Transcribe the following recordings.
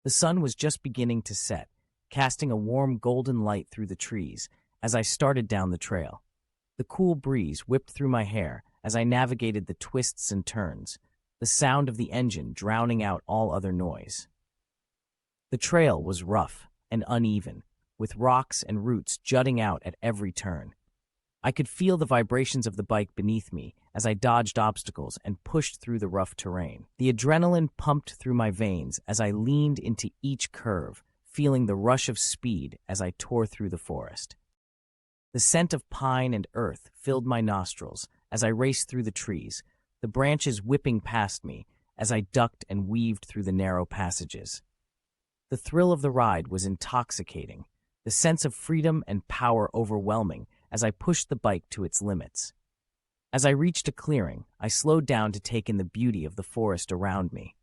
The sun was just beginning to set, casting a warm golden light through the trees as I started down the trail. The cool breeze whipped through my hair as I navigated the twists and turns, the sound of the engine drowning out all other noise. The trail was rough and uneven, with rocks and roots jutting out at every turn. I could feel the vibrations of the bike beneath me as I dodged obstacles and pushed through the rough terrain. The adrenaline pumped through my veins as I leaned into each curve, feeling the rush of speed as I tore through the forest. The scent of pine and earth filled my nostrils as I raced through the trees, the branches whipping past me as I ducked and weaved through the narrow passages. The thrill of the ride was intoxicating, the sense of freedom and power overwhelming as I pushed the bike to its limits. As I reached a clearing, I slowed down to take in the beauty of the forest around me.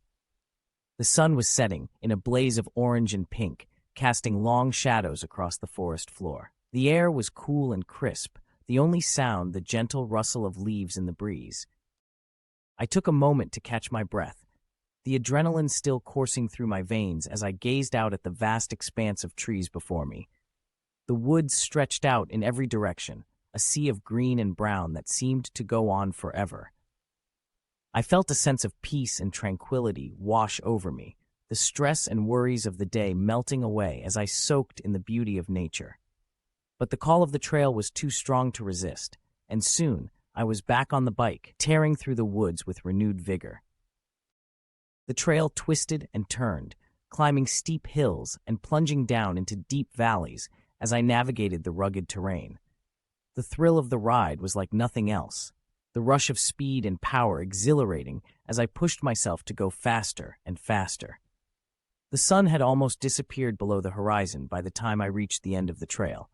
The sun was setting in a blaze of orange and pink, casting long shadows across the forest floor. The air was cool and crisp, the only sound the gentle rustle of leaves in the breeze. I took a moment to catch my breath, the adrenaline still coursing through my veins as I gazed out at the vast expanse of trees before me. The woods stretched out in every direction, a sea of green and brown that seemed to go on forever. I felt a sense of peace and tranquility wash over me, the stress and worries of the day melting away as I soaked in the beauty of nature. But the call of the trail was too strong to resist, and soon I was back on the bike, tearing through the woods with renewed vigor. The trail twisted and turned, climbing steep hills and plunging down into deep valleys as I navigated the rugged terrain. The thrill of the ride was like nothing else, the rush of speed and power exhilarating as I pushed myself to go faster and faster. The sun had almost disappeared below the horizon by the time I reached the end of the trail.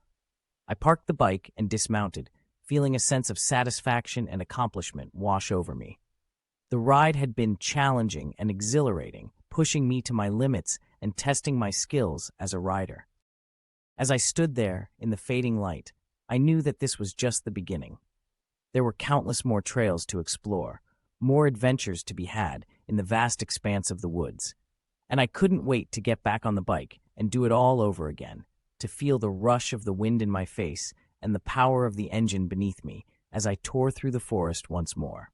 I parked the bike and dismounted, feeling a sense of satisfaction and accomplishment wash over me. The ride had been challenging and exhilarating, pushing me to my limits and testing my skills as a rider. As I stood there in the fading light, I knew that this was just the beginning. There were countless more trails to explore, more adventures to be had in the vast expanse of the woods. And I couldn't wait to get back on the bike and do it all over again, to feel the rush of the wind in my face and the power of the engine beneath me as I tore through the forest once more.